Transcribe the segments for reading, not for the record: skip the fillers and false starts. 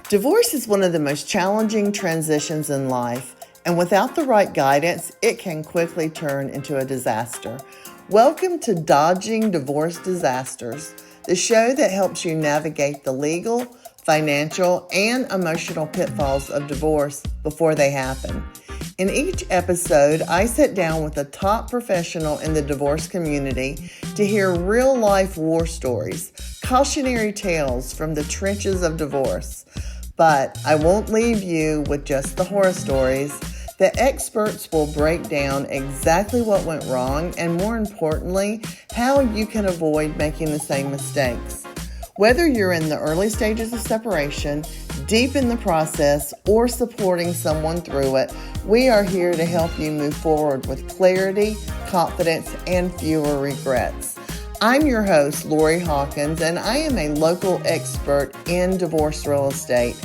Divorce is one of the most challenging transitions in life, and without the right guidance, it can quickly turn into a disaster. Welcome to Dodging Divorce Disasters, the show that helps you navigate the legal, financial, and emotional pitfalls of divorce before they happen. In each episode, I sit down with a top professional in the divorce community to hear real-life war stories, cautionary tales from the trenches of divorce. But I won't leave you with just the horror stories. The experts will break down exactly what went wrong and, more importantly, how you can avoid making the same mistakes. Whether you're in the early stages of separation, deep in the process, or supporting someone through it, we are here to help you move forward with clarity, confidence, and fewer regrets. I'm your host, Lori Hawkins, and I am a local expert in divorce real estate.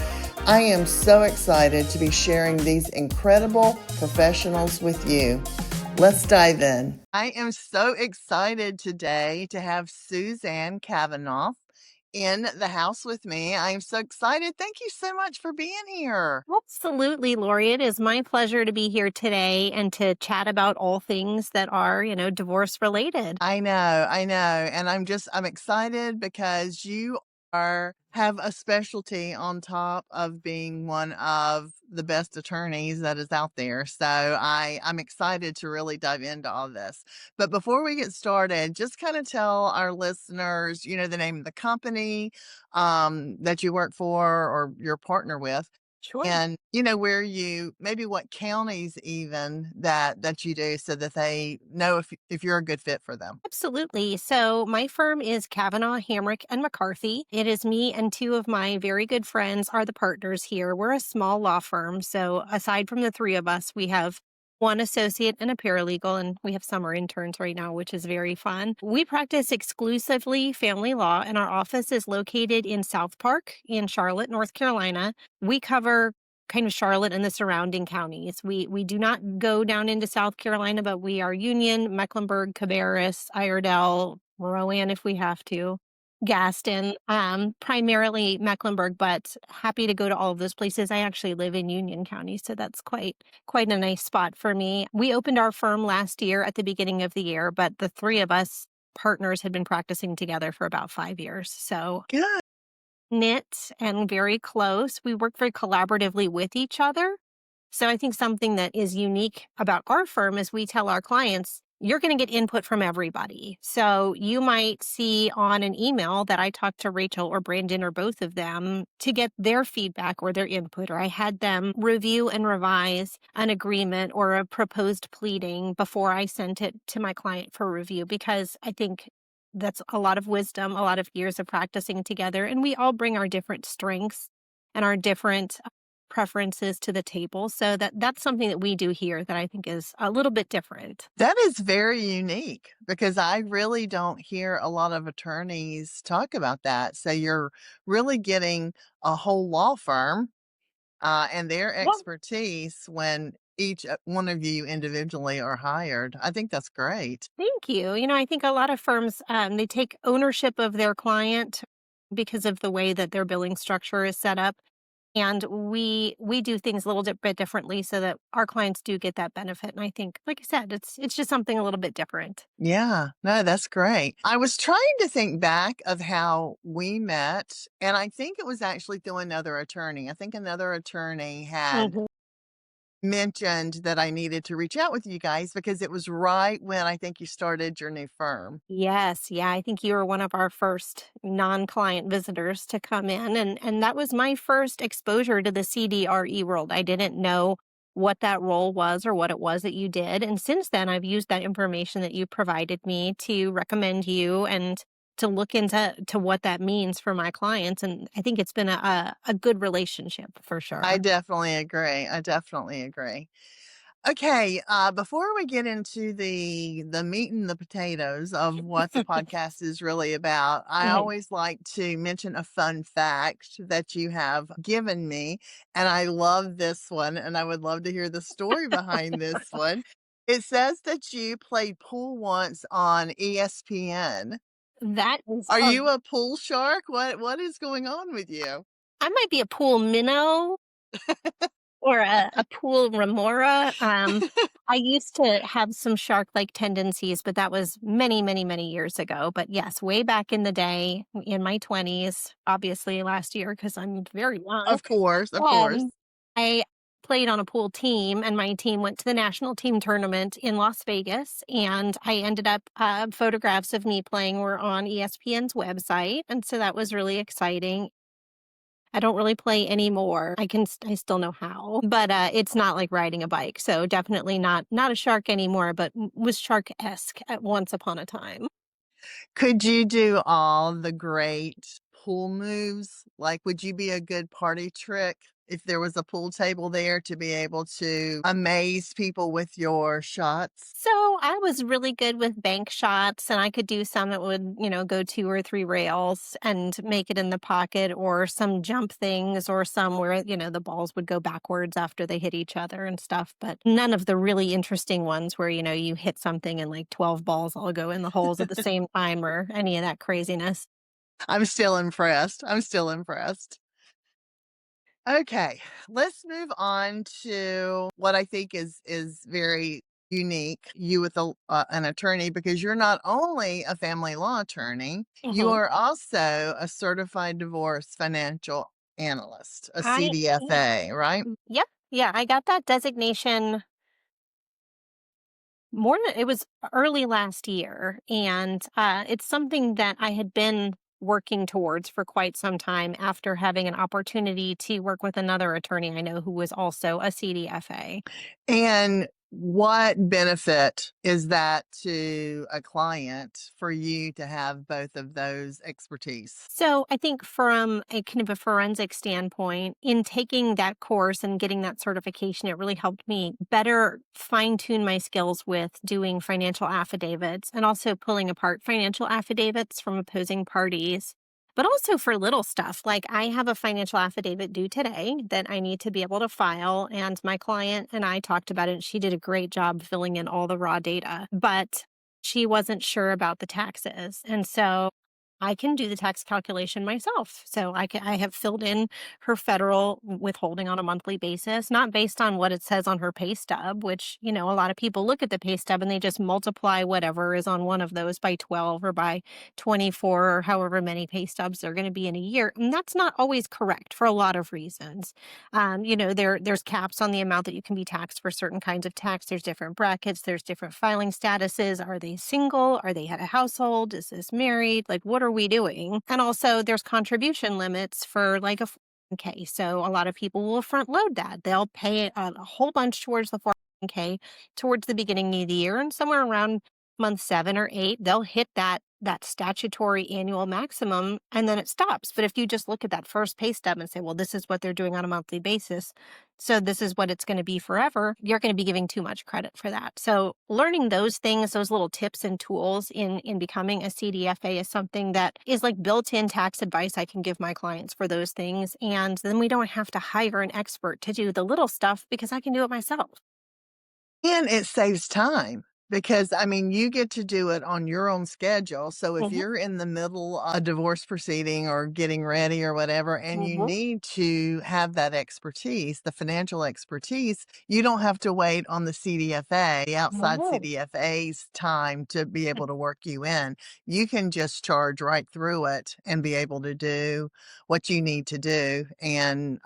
I am so excited to be sharing these incredible professionals with you. Let's dive in. I am so excited today to have Suzanne Cavanaugh in the house with me. I am so excited. Thank you so much for being here. Absolutely, Lori. It is my pleasure to be here today and to chat about all things that are, divorce related. I know. And I'm excited because you have a specialty on top of being one of the best attorneys that is out there. So I'm excited to really dive into all this. But before we get started, just kind of tell our listeners, the name of the company that you work for or your partner with. Sure. And, where maybe what counties even that you do so that they know if you're a good fit for them. Absolutely. So my firm is Cavanaugh Hamrick McCarthy. It is me and two of my very good friends are the partners here. We're a small law firm. So aside from the three of us, we have one associate and a paralegal, and we have summer interns right now, which is very fun. We practice exclusively family law, and our office is located in South Park in Charlotte, North Carolina. We cover kind of Charlotte and the surrounding counties. We do not go down into South Carolina, but we are Union, Mecklenburg, Cabarrus, Iredell, Rowan if we have to, Gaston, primarily Mecklenburg, but happy to go to all of those places. I actually live in Union County, so that's quite a nice spot for me. We opened our firm last year at the beginning of the year, but the three of us partners had been practicing together for about 5 years. So Good. knit and very close. We work very collaboratively with each other. So I think something that is unique about our firm is we tell our clients, you're going to get input from everybody. So you might see on an email that I talked to Rachel or Brandon or both of them to get their feedback or their input, or I had them review and revise an agreement or a proposed pleading before I sent it to my client for review, because I think that's a lot of wisdom, a lot of years of practicing together. And we all bring our different strengths and our different preferences to the table. So that's something that we do here that I think is a little bit different. That is very unique because I really don't hear a lot of attorneys talk about that. So you're really getting a whole law firm and their Well, expertise when each one of you individually are hired. I think that's great. thank you. I think a lot of firms, they take ownership of their client because of the way that their billing structure is set up. And we do things a little bit differently so that our clients do get that benefit. And I think, like I said, it's just something a little bit different. Yeah, no, that's great. I was trying to think back of how we met, and I think it was actually through another attorney. I think another attorney had Mhm. mentioned that I needed to reach out with you guys because it was right when I think you started your new firm. Yes, yeah, I think you were one of our first non-client visitors to come in, and that was my first exposure to the CDRE world. I didn't know what that role was or what it was that you did, and since then I've used that information that you provided me to recommend you and to look into what that means for my clients, and I think it's been a good relationship for I sure. definitely agree. I definitely agree. Okay, before we get into the meat and the potatoes of what the podcast is really about, I Okay. always like to mention a fun fact that you have given me, and I love this one, and I would love to hear the story behind this one. It says that you played pool once on ESPN. That is Are you a pool shark? What is going on with you? I might be a pool minnow or a pool remora. I used to have some shark-like tendencies, but that was many, many, many years ago. But yes, way back in the day, in my 20s, obviously last year because I'm very young. Of course, of course. Um, I played on a pool team, and my team went to the national team tournament in Las Vegas, and I ended up photographs of me playing were on ESPN's website, and so that was really exciting. I don't really play anymore. I still know how, but it's not like riding a bike. So definitely not a shark anymore, but was shark-esque at once upon a time. Could you do all the great pool moves? Like, would you be a good party trick if there was a pool table there to be able to amaze people with your shots? So I was really good with bank shots, and I could do some that would, go 2 or 3 rails and make it in the pocket, or some jump things, or some where, the balls would go backwards after they hit each other and stuff. But none of the really interesting ones where, you hit something and like 12 balls all go in the holes at the same time or any of that craziness. I'm still impressed. I'm still impressed. Okay, let's move on to what I think is very unique. You with an attorney, because you're not only a family law attorney, you Mhm. are also a certified divorce financial analyst, a I am. CDFA, right? Yep. Yeah, I got that designation more than it was early last year, and, it's something that I had been working towards for quite some time after having an opportunity to work with another attorney I know who was also a CDFA. And what benefit is that to a client for you to have both of those expertise? So I think from a kind of a forensic standpoint, in taking that course and getting that certification, it really helped me better fine tune my skills with doing financial affidavits and also pulling apart financial affidavits from opposing parties. But also for little stuff, like I have a financial affidavit due today that I need to be able to file. And my client and I talked about it. And she did a great job filling in all the raw data, but she wasn't sure about the taxes. And so I can do the tax calculation myself. So I have filled in her federal withholding on a monthly basis, not based on what it says on her pay stub, which, a lot of people look at the pay stub and they just multiply whatever is on one of those by 12 or by 24 or however many pay stubs they're going to be in a year. And that's not always correct for a lot of reasons. There's caps on the amount that you can be taxed for certain kinds of tax. There's different brackets, there's different filing statuses. Are they single? Are they had a household? Is this married? Like, what are we doing? And also there's contribution limits for like a 401k. So a lot of people will front load that. They'll pay a whole bunch towards the 401k towards the beginning of the year, and somewhere around month 7 or 8, they'll hit that statutory annual maximum and then it stops. But if you just look at that first pay stub and say, well, this is what they're doing on a monthly basis, so this is what it's going to be forever, you're going to be giving too much credit for that. So learning those things, those little tips and tools in becoming a CDFA is something that is like built-in tax advice I can give my clients for those things. And then we don't have to hire an expert to do the little stuff because I can do it myself. And it saves time because, I mean, you get to do it on your own schedule. So if Mhm. you're in the middle of a divorce proceeding or getting ready or whatever, and you Mhm. need to have that expertise, the financial expertise, you don't have to wait on the CDFA, the outside No. CDFA's time to be able to work you in. You can just charge right through it and be able to do what you need to do and,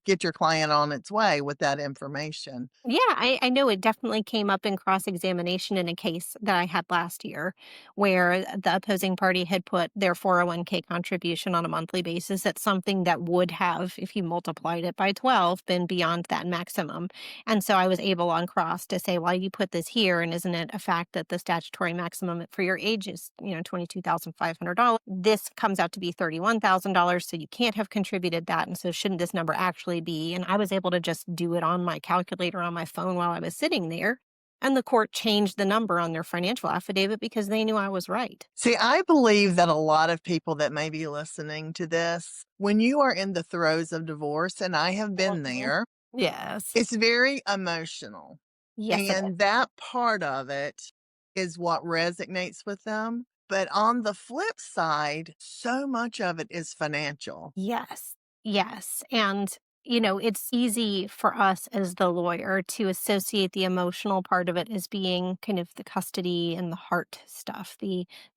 get your client on its way with that information. Yeah, I know it definitely came up in cross examination in a case that I had last year where the opposing party had put their 401k contribution on a monthly basis at something that would have, if you multiplied it by 12, been beyond that maximum. And so I was able on cross to say, well, you put this here, and isn't it a fact that the statutory maximum for your age is, $22,500? This comes out to be $31,000. So you can't have contributed that. And so shouldn't this number actually be? And I was able to just do it on my calculator on my phone while I was sitting there. And the court changed the number on their financial affidavit because they knew I was right. See, I believe that a lot of people that may be listening to this, when you are in the throes of divorce, and I have been Mhm. there, Yes. it's very emotional. Yes, it is. And that part of it is what resonates with them. But on the flip side, so much of it is financial. Yes. Yes. And, it's easy for us as the lawyer to associate the emotional part of it as being kind of the custody and the heart stuff.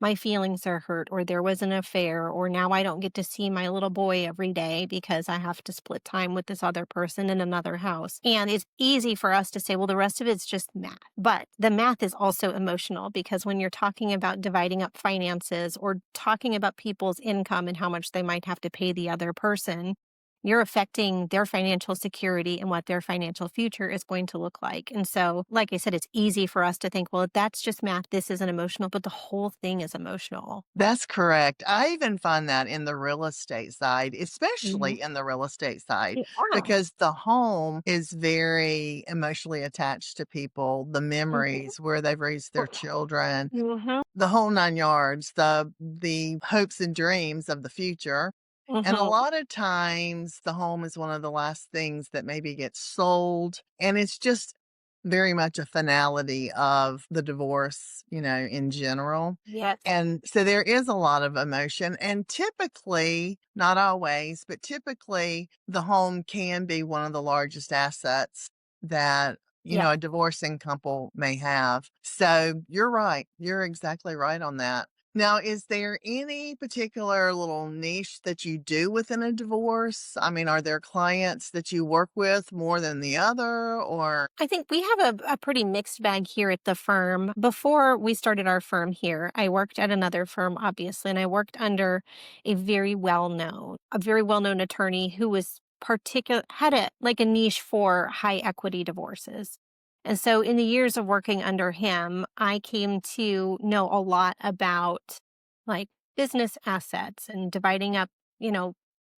My feelings are hurt, or there was an affair, or now I don't get to see my little boy every day because I have to split time with this other person in another house. And it's easy for us to say, well, the rest of it's just math. But the math is also emotional, because when you're talking about dividing up finances or talking about people's income and how much they might have to pay the other person, you're affecting their financial security and what their financial future is going to look like. And so, like I said, it's easy for us to think, well, that's just math. This isn't emotional, but the whole thing is emotional. That's correct. I even find that in the real estate side, Mhm. especially in the real estate side, Yeah. because the home is very emotionally attached to people, the Mhm. memories where they've raised their children, Mhm. the whole 9 yards, the hopes and dreams of the future. And a Mhm. lot of times, the home is one of the last things that maybe gets sold, and it's just very much a finality of the divorce, in general. Yes. And so there is a lot of emotion, and typically, not always, but typically, the home can be one of the largest assets that, Yeah. a divorcing couple may have. So you're right. You're exactly right on that. Now, is there any particular little niche that you do within a divorce? I mean, are there clients that you work with more than the other, or I think we have a pretty mixed bag here at the firm. Before we started our firm here, I worked at another firm, obviously, and I worked under a very well known attorney who was had a niche for high equity divorces. And so in the years of working under him, I came to know a lot about like business assets and dividing up, you know,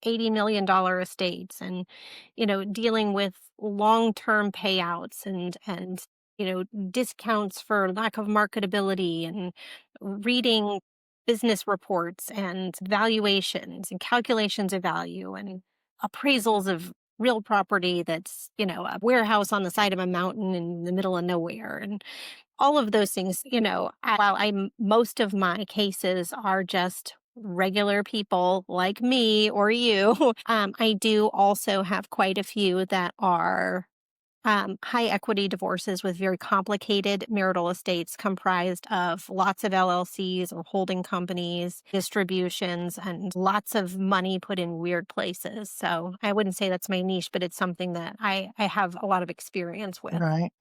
$80 million estates, and dealing with long-term payouts and discounts for lack of marketability, and reading business reports and valuations and calculations of value and appraisals of real property that's, a warehouse on the side of a mountain in the middle of nowhere, and all of those things, while most of my cases are just regular people like me or you, I do also have quite a few that are high equity divorces with very complicated marital estates comprised of lots of LLCs or holding companies, distributions, and lots of money put in weird places. So I wouldn't say that's my niche, but it's something that I have a lot of experience with. right?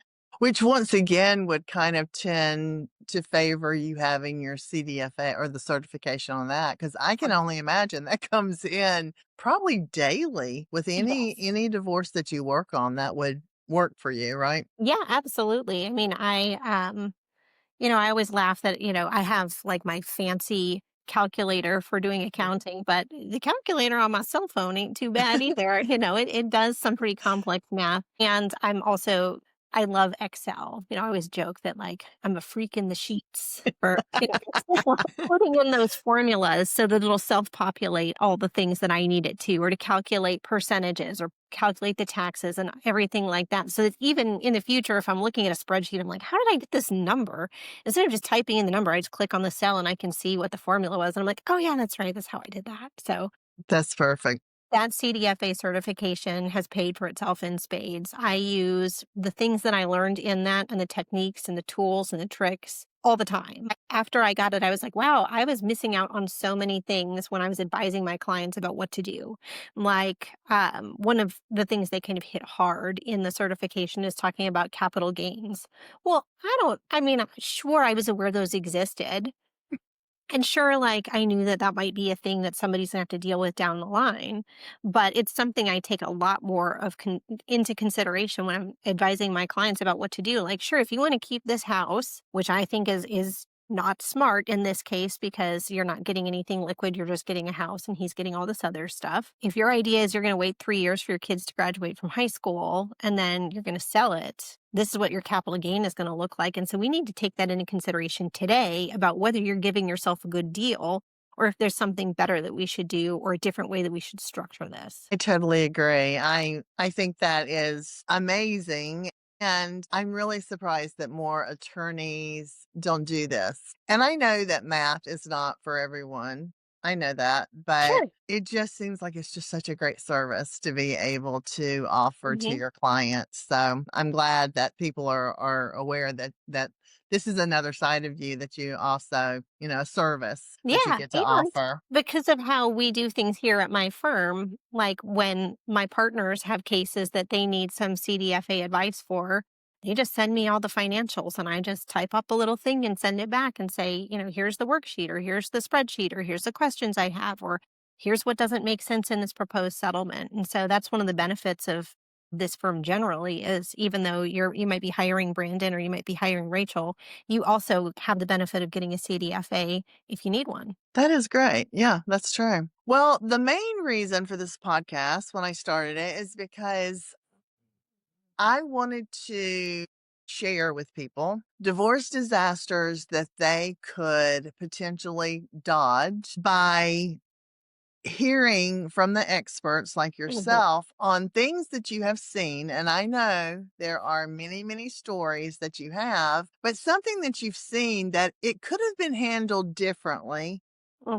Which once again would kind of tend to favor you having your CDFA or the certification on that, because I can only imagine that comes in probably daily with any Yes. any divorce that you work on, that would work for you, right? Yeah, absolutely. I mean, I always laugh that, I have like my fancy calculator for doing accounting, but the calculator on my cell phone ain't too bad either. It does some pretty complex math. And I love Excel. I always joke that like I'm a freak in the sheets for, putting in those formulas so that it'll self-populate all the things that I need it to, or to calculate percentages or calculate the taxes and everything like that. So that even in the future, if I'm looking at a spreadsheet, I'm like, how did I get this number? Instead of just typing in the number, I just click on the cell and I can see what the formula was. And I'm like, oh yeah, that's right. That's how I did that. So That's perfect. that CDFA certification has paid for itself in spades. I use the things that I learned in that, and the techniques and the tools and the tricks all the time. After I got it, I was like, wow, I was missing out on so many things when I was advising my clients about what to do. Like, one of the things they kind of hit hard in the certification is talking about capital gains. Well, sure, I was aware those existed. And sure, like, I knew that that might be a thing that somebody's gonna have to deal with down the line, but it's something I take a lot more into consideration when I'm advising my clients about what to do. Like, sure, if you wanna keep this house, which I think is not smart in this case because you're not getting anything liquid, you're just getting a house and he's getting all this other stuff. If your idea is you're gonna wait 3 years for your kids to graduate from high school and then you're gonna sell it, this is what your capital gain is going to look like. And so we need to take that into consideration today about whether you're giving yourself a good deal, or if there's something better that we should do, or a different way that we should structure this. I totally agree. I think that is amazing. And I'm really surprised that more attorneys don't do this. And I know that math is not for everyone. I know that, but Sure. it just seems like it's just such a great service to be able to offer to Hmm. your clients. So I'm glad that people are aware that this is another side of you that you also, a service that you Yeah, get to and offer. because of how we do things here at my firm, like when my partners have cases that they need some CDFA advice for, they just send me all the financials and I just type up a little thing and send it back and say, here's the worksheet or here's the spreadsheet or here's the questions I have or here's what doesn't make sense in this proposed settlement. And so that's one of the benefits of this firm generally is even though you might be hiring Brandon or you might be hiring Rachel, you also have the benefit of getting a CDFA if you need one. That is great. Yeah, that's true. Well, the main reason for this podcast when I started it is because I wanted to share with people divorce disasters that they could potentially dodge by hearing from the experts like Mhm. yourself on things that you have seen. And I know there are many, many stories that you have, but something that you've seen that it could have been handled differently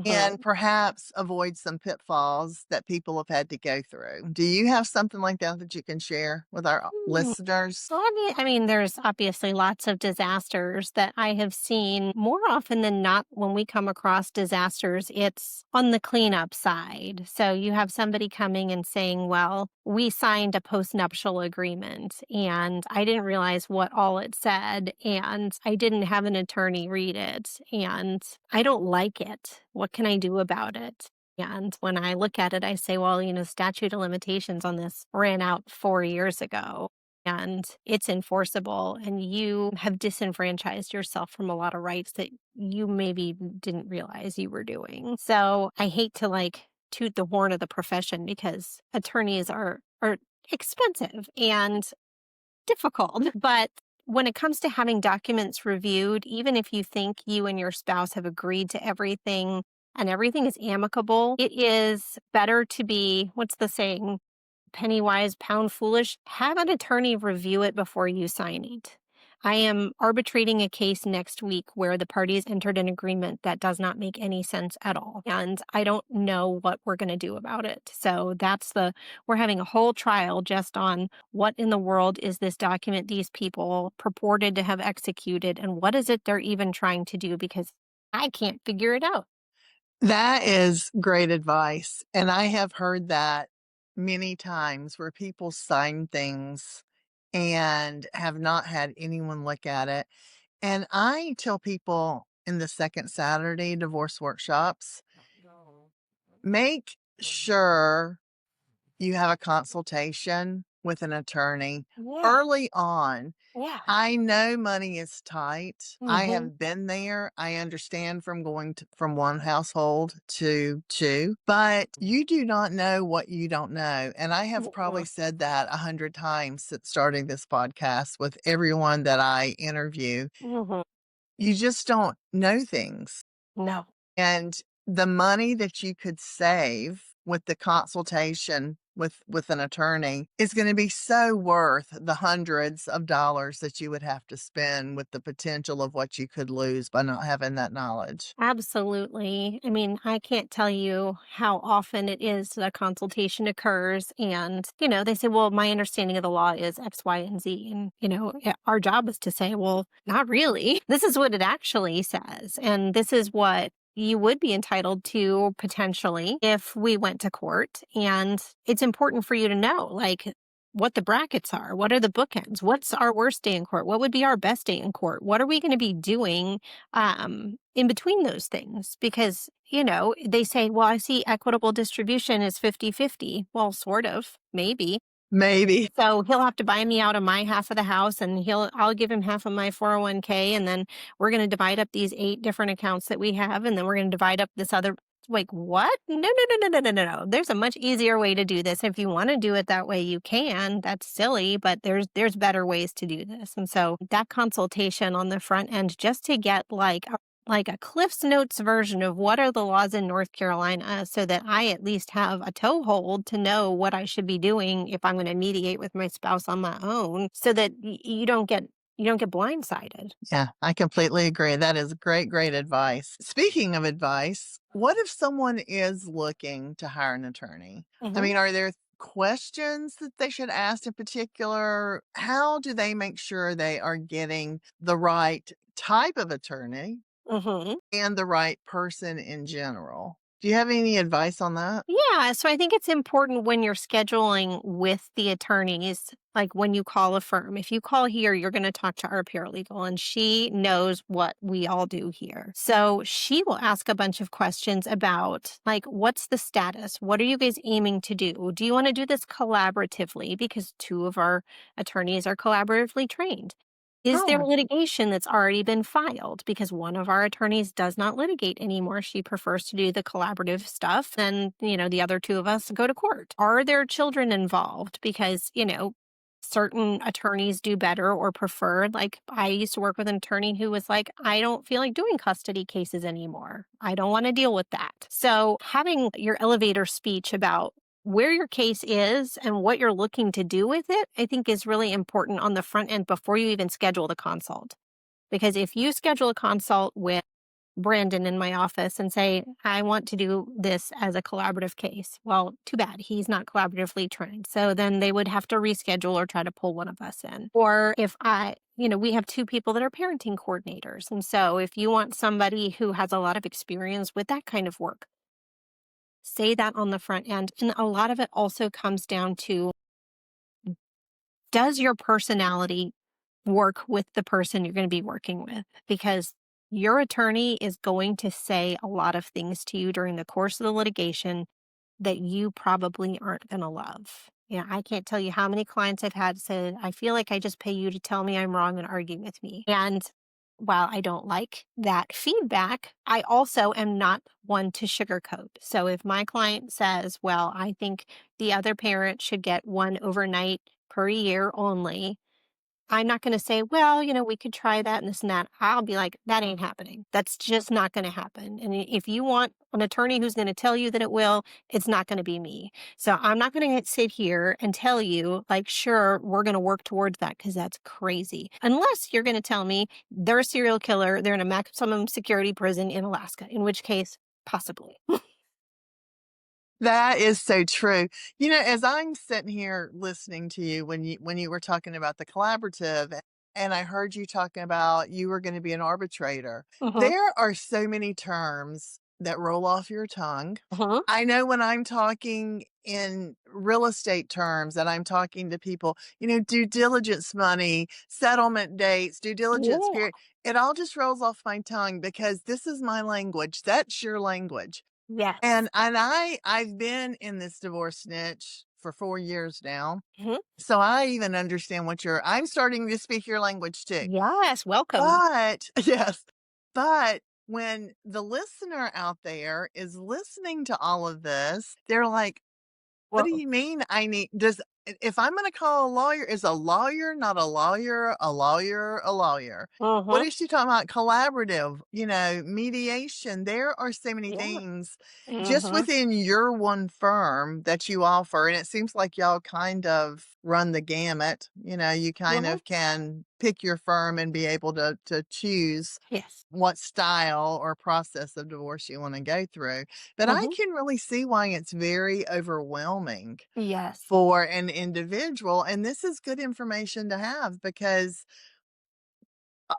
and Mhm. perhaps avoid some pitfalls that people have had to go through. Do you have something like that that you can share with our Mm. listeners? Well, I mean, there's obviously lots of disasters that I have seen more often than not when we come across disasters, it's on the cleanup side. So you have somebody coming and saying, well, we signed a postnuptial agreement and I didn't realize what all it said and I didn't have an attorney read it and I don't like it. What can I do about it? And when I look at it, I say, well, statute of limitations on this ran out 4 years ago and it's enforceable and you have disenfranchised yourself from a lot of rights that you maybe didn't realize you were doing. So I hate to toot the horn of the profession because attorneys are expensive and difficult. But when it comes to having documents reviewed, even if you think you and your spouse have agreed to everything and everything is amicable, it is better to be, what's the saying? Penny wise, pound foolish, have an attorney review it before you sign it. I am arbitrating a case next week where the parties entered an agreement that does not make any sense at all. And I don't know what we're going to do about it. So we're having a whole trial just on what in the world is this document these people purported to have executed and what is it they're even trying to do because I can't figure it out. That is great advice. And I have heard that many times where people sign things and have not had anyone look at it. And I tell people in the second Saturday divorce workshops, make sure you have a consultation with an attorney Yeah. early on. Yeah. I know money is tight. I Hmm. have been there. I understand from going from one household to two, but you do not know what you don't know. And I have probably said that 100 times since starting this podcast with everyone that I interview. Hmm. You just don't know things. No. And the money that you could save with the consultation with an attorney is going to be so worth the hundreds of dollars that you would have to spend with the potential of what you could lose by not having that knowledge. Absolutely. I mean, I can't tell you how often it is that a consultation occurs. And, they say, well, my understanding of the law is X, Y, and Z. And, our job is to say, well, not really. This is what it actually says. And this is what you would be entitled to potentially if we went to court. And it's important for you to know, what the brackets are. What are the bookends? What's our worst day in court? What would be our best day in court? What are we going to be doing in between those things? Because, they say, well, I see equitable distribution is 50-50. Well, sort of, maybe. Maybe. So he'll have to buy me out of my half of the house and I'll give him half of my 401k. And then we're going to divide up these 8 different accounts that we have. And then we're going to divide up this other. Like, what? No, no, no, no, no, no, no, no. There's a much easier way to do this. If you want to do it that way, you can. That's silly, but there's better ways to do this. And so that consultation on the front end, just to get like a Cliff's Notes version of what are the laws in North Carolina so that I at least have a toehold to know what I should be doing if I'm going to mediate with my spouse on my own so that you don't get blindsided. Yeah, I completely agree. That is great, great advice. Speaking of advice, what if someone is looking to hire an attorney? I Mhm. mean, are there questions that they should ask in particular? How do they make sure they are getting the right type of attorney Mhm. and the right person in general? Do you have any advice on that? Yeah, so I think it's important when you're scheduling with the attorneys, like when you call a firm. If you call here, you're going to talk to our paralegal, and she knows what we all do here. So she will ask a bunch of questions about, like, what's the status? What are you guys aiming to do? Do you want to do this collaboratively? Because two of our attorneys are collaboratively trained. Is there Oh, litigation that's already been filed? Because one of our attorneys does not litigate anymore. She prefers to do the collaborative stuff. And, the other two of us go to court. Are there children involved? Because, certain attorneys do better or prefer. Like, I used to work with an attorney who was like, I don't feel like doing custody cases anymore. I don't want to deal with that. So, having your elevator speech about where your case is and what you're looking to do with it, I think is really important on the front end before you even schedule the consult. Because if you schedule a consult with Brandon in my office and say, I want to do this as a collaborative case, well, too bad. He's not collaboratively trained. So then they would have to reschedule or try to pull one of us in. Or if we have two people that are parenting coordinators. And so if you want somebody who has a lot of experience with that kind of work, say that on the front end. And a lot of it also comes down to, does your personality work with the person you're going to be working with? Because your attorney is going to say a lot of things to you during the course of the litigation that you probably aren't going to love. I can't tell you how many clients I've had say, I feel like I just pay you to tell me I'm wrong and argue with me. And while I don't like that feedback, I also am not one to sugarcoat. So if my client says, well, I think the other parent should get one overnight per year only, I'm not going to say, well, we could try that and this and that. I'll be like, that ain't happening. That's just not going to happen. And if you want an attorney who's going to tell you that it will, it's not going to be me. So I'm not going to sit here and tell you, like, sure, we're going to work towards that because that's crazy. Unless you're going to tell me they're a serial killer, they're in a maximum security prison in Alaska, in which case, possibly. that is so true. As I'm sitting here listening to you when you were talking about the collaborative and I heard you talking about you were going to be an arbitrator. Hmm. There are so many terms that roll off your tongue. Hmm. I know when I'm talking in real estate terms and I'm talking to people, due diligence money, settlement dates, due diligence Yeah. period, it all just rolls off my tongue because this is my language. That's your language. Yes. And I've been in this divorce niche for 4 years now, Hmm. so I even understand what I'm starting to speak your language too. Yes. Welcome. But yes, but when the listener out there is listening to all of this, they're like, what do Well, you mean if I'm gonna call a lawyer, is a lawyer not a lawyer, a lawyer, a lawyer? What hmm. is she talking about? Collaborative, mediation. There are so many Yeah. things just Hmm. within your one firm that you offer, and it seems like y'all kind of run the gamut. You kind Hmm. of can pick your firm and be able to choose Yes. what style or process of divorce you wanna go through, but I Mhm. can really see why it's very overwhelming Yes. for an individual, and this is good information to have because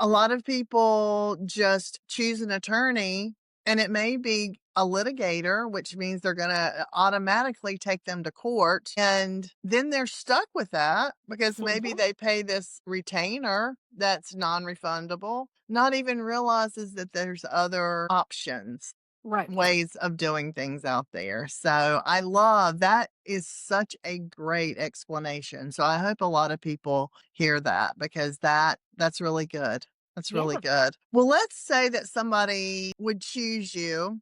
a lot of people just choose an attorney, and it may be a litigator, which means they're gonna automatically take them to court, and then they're stuck with that because maybe Mhm. they pay this retainer that's non-refundable, not even realizes that there's other options, Right. ways of doing things out there. So I love that is such a great explanation. So I hope a lot of people hear that because that's really good. That's really Yeah. good. Well, let's say that somebody would choose you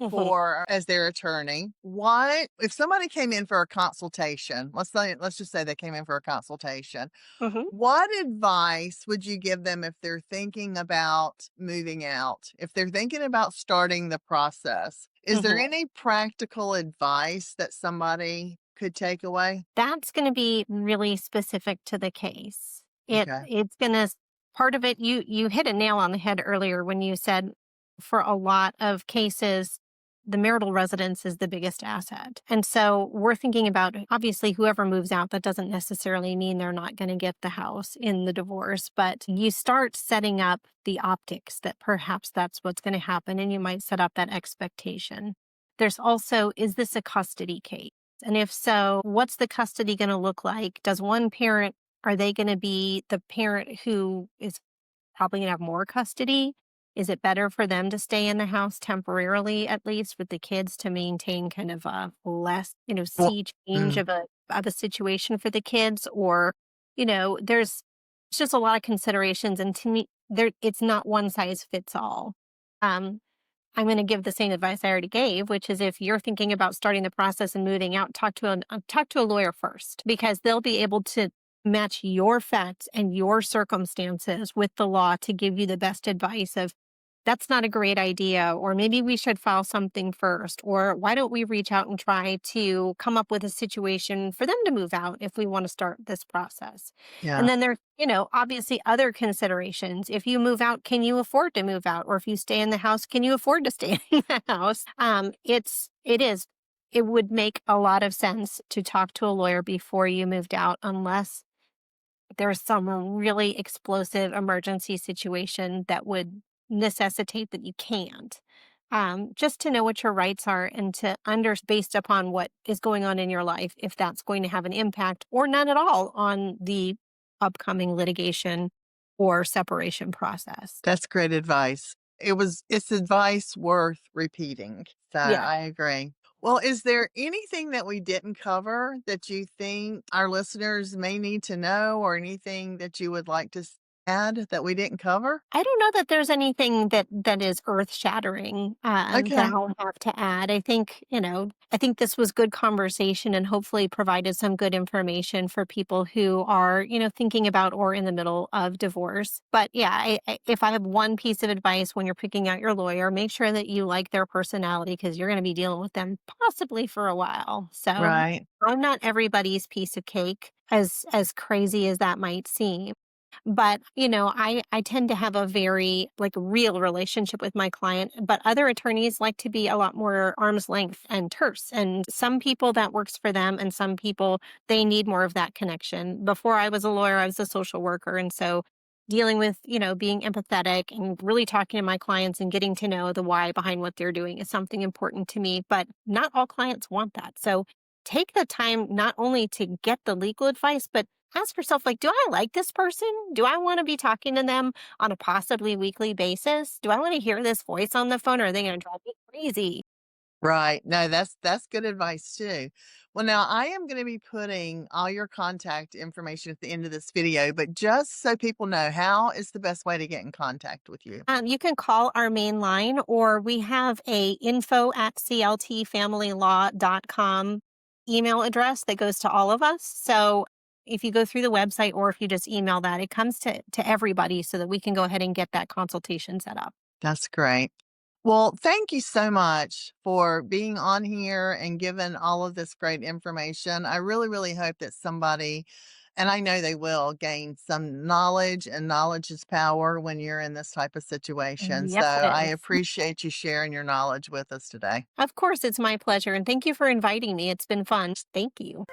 Mhm. for as their attorney. What if somebody came in for a consultation? Let's just say they came in for a consultation. Mhm. What advice would you give them if they're thinking about moving out? If they're thinking about starting the process, is there Mhm. any practical advice that somebody could take away? That's gonna be really specific to the case. Okay. It's gonna part of it, you hit a nail on the head earlier when you said for a lot of cases, the marital residence is the biggest asset. And so we're thinking about obviously whoever moves out, that doesn't necessarily mean they're not gonna get the house in the divorce, but you start setting up the optics that perhaps that's what's gonna happen, and you might set up that expectation. There's also, is this a custody case? And if so, what's the custody going to look like? Does one parent, are they going to be the parent who is probably going to have more custody? Is it better for them to stay in the house temporarily, at least with the kids, to maintain kind of a less, Well, sea change mm, of a situation for the kids? Or, there's just a lot of considerations. And to me, it's not one size fits all. Um, I'm going to give the same advice I already gave, which is if you're thinking about starting the process and moving out, talk to a lawyer first, because they'll be able to match your facts and your circumstances with the law to give you the best advice of that's not a great idea, or maybe we should file something first, or why don't we reach out and try to come up with a situation for them to move out if we want to start this process. And yeah. then there's, obviously other considerations. If you move out, can you afford to move out? Or if you stay in the house, can you afford to stay in the house? It would make a lot of sense to talk to a lawyer before you moved out, unless there's some really explosive emergency situation that would necessitate that you can't. Just to know what your rights are and to based upon what is going on in your life, if that's going to have an impact or none at all on the upcoming litigation or separation process. That's great advice. It's advice worth repeating. So Yeah. I agree. Well, is there anything that we didn't cover that you think our listeners may need to know, or anything that you would like to add that we didn't cover? I don't know that there's anything that is earth-shattering, that Okay. I'll have to add. I think this was good conversation and hopefully provided some good information for people who are, thinking about or in the middle of divorce. But yeah, if I have one piece of advice when you're picking out your lawyer, make sure that you like their personality, because you're going to be dealing with them possibly for a while. So Right. I'm not everybody's piece of cake, as crazy as that might seem. But, I tend to have a very like real relationship with my client, but other attorneys like to be a lot more arm's length and terse. And some people that works for them, and some people they need more of that connection. Before I was a lawyer, I was a social worker. And so dealing with, being empathetic and really talking to my clients and getting to know the why behind what they're doing is something important to me, but not all clients want that. So take the time not only to get the legal advice, but ask yourself, like, do I like this person? Do I want to be talking to them on a possibly weekly basis? Do I want to hear this voice on the phone, or are they going to drive me crazy? Right. No, that's good advice too. Well, now I am going to be putting all your contact information at the end of this video, but just so people know, how is the best way to get in contact with you? You can call our main line, or we have a info@cltfamilylaw.com email address that goes to all of us. So if you go through the website, or if you just email that, it comes to everybody so that we can go ahead and get that consultation set up. That's great. Well, thank you so much for being on here and giving all of this great information. I really, really hope that somebody, and I know they will, gain some knowledge, and knowledge is power when you're in this type of situation. So Yes, it I is. appreciate you sharing your knowledge with us today. Of course, it's my pleasure. And thank you for inviting me. It's been fun. Thank you.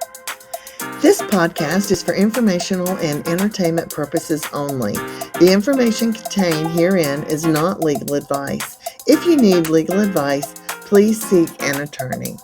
This podcast is for informational and entertainment purposes only. The information contained herein is not legal advice. If you need legal advice, please seek an attorney.